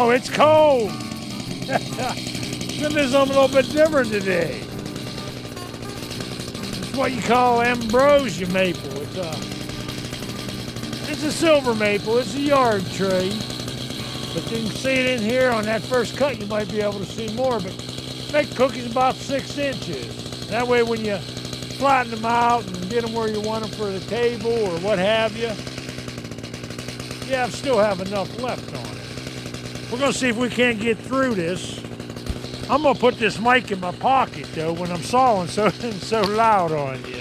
Oh, it's cold. It's gonna do something a little bit different today. It's what you call Ambrosia maple. It's a silver maple. It's a yard tree. But you can see it in here on that first cut. You might be able to see more. But make cookies about 6 inches. That way, when you flatten them out and get them where you want them for the table or what have you, still have enough left on it. We're gonna see if we can't get through this. I'm gonna put this mic in my pocket though when I'm sawing, so it's so loud on you.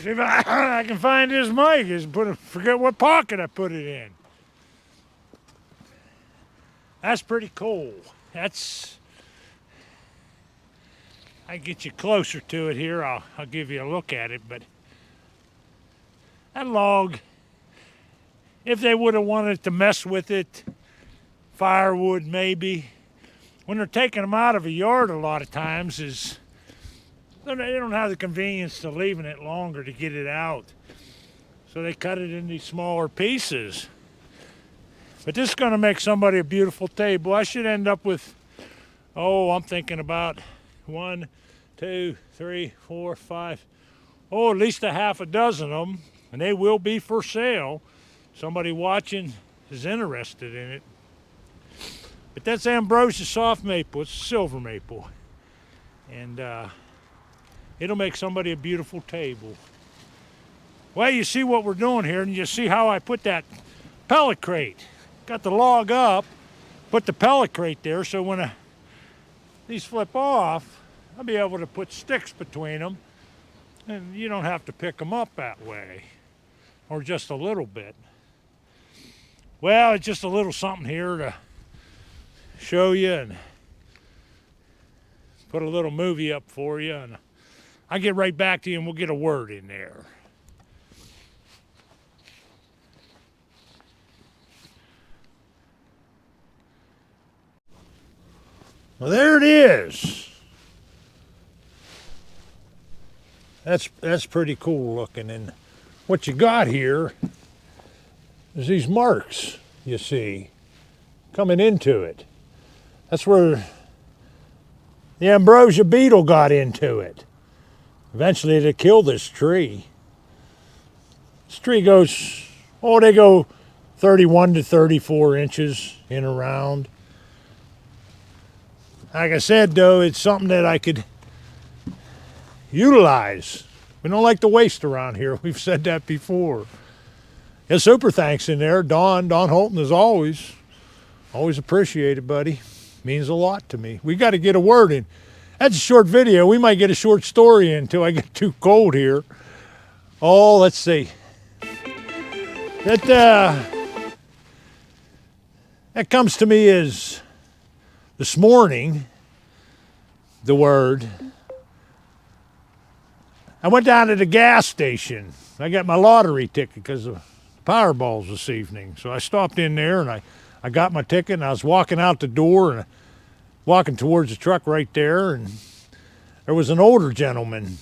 See if I can find this mic. Forget what pocket I put it in. That's pretty cool. I get you closer to it here. I'll give you a look at it. But that log, if they would have wanted to mess with it, firewood maybe. When they're taking them out of a yard a lot of times they don't have the convenience to leaving it longer to get it out. So they cut it in these smaller pieces. But this is going to make somebody a beautiful table. I should end up with, I'm thinking about 1, 2, 3, 4, 5, at least a half a dozen of them. And they will be for sale. Somebody watching is interested in it. But that's Ambrosia soft maple. It's silver maple. And it'll make somebody a beautiful table. Well, you see what we're doing here, and you see how I put that pellet crate. Got the log up, put the pellet crate there, so when these flip off, I'll be able to put sticks between them, and you don't have to pick them up that way, or just a little bit. Well, it's just a little something here to show you and put a little movie up for you, and I'll get right back to you and we'll get a word in there. Well, there it is. That's pretty cool looking, and what you got here is these marks, you see, coming into it. That's where the Ambrosia beetle got into it. Eventually they killed this tree. This tree goes, they go 31 to 34 inches in around. Like I said, though, it's something that I could utilize. We don't like to waste around here. We've said that before. Yeah, super thanks in there. Don Holton, as always. Always appreciated, buddy. Means a lot to me. We got to get a word in. That's a short video. We might get a short story in until I get too cold here. Oh, let's see. That comes to me as this morning, the word. I went down to the gas station. I got my lottery ticket because of Powerballs this evening. So I stopped in there and I got my ticket, and I was walking out the door and walking towards the truck right there, and there was an older gentleman.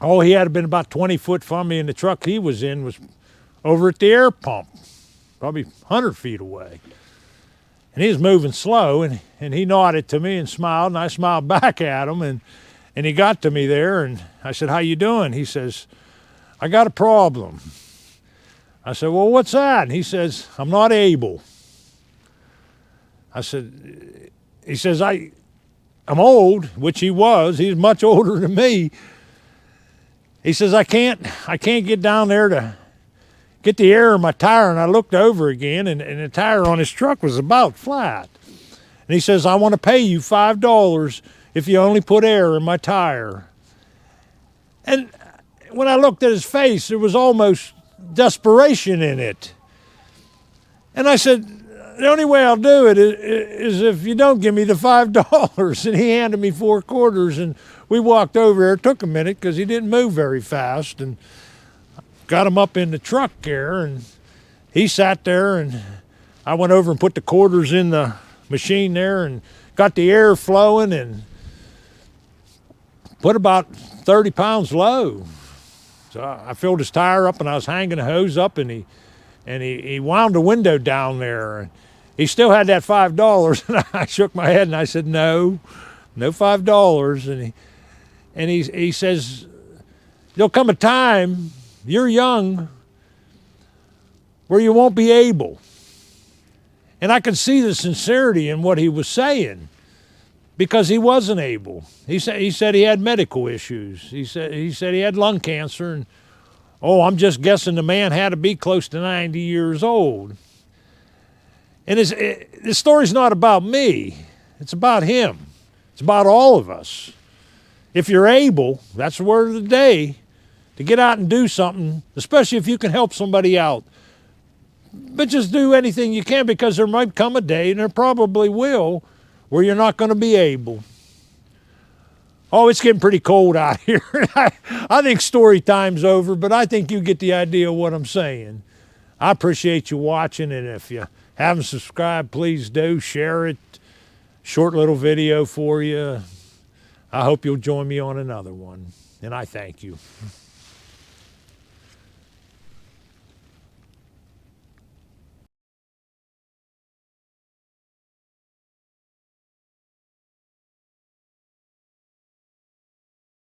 Oh, he had been about 20 foot from me, and the truck he was in was over at the air pump, probably 100 feet away. And he was moving slow, and he nodded to me and smiled, and I smiled back at him, and he got to me there, and I said, "How you doing?" He says, "I got a problem." I said, "Well, what's that?" And he says, "I'm not able." He says, I'm old, which he was. He's much older than me. He says, I can't get down there to get the air in my tire. And I looked over again, and the tire on his truck was about flat. And he says, "I want to pay you $5 if you only put air in my tire." And when I looked at his face, there was almost desperation in it. And I said, "The only way I'll do it is if you don't give me the $5. And he handed me 4 quarters, and we walked over there. It took a minute because he didn't move very fast, and got him up in the truck there, and he sat there, and I went over and put the quarters in the machine there and got the air flowing and put about 30 pounds low. So I filled his tire up, and I was hanging the hose up, and he wound the window down there. And he still had that $5, and I shook my head and I said, no $5. And he says, "There'll come a time, you're young, where you won't be able." And I could see the sincerity in what he was saying, because he wasn't able. He said he had medical issues. He said he had lung cancer, and I'm just guessing the man had to be close to 90 years old. And this story's not about me. It's about him. It's about all of us. If you're able, that's the word of the day, to get out and do something, especially if you can help somebody out. But just do anything you can, because there might come a day, and there probably will, where you're not going to be able. Oh, it's getting pretty cold out here. I think story time's over, but I think you get the idea of what I'm saying. I appreciate you watching, and if you haven't subscribed, please do. Share it. Short little video for you. I hope you'll join me on another one, and I thank you.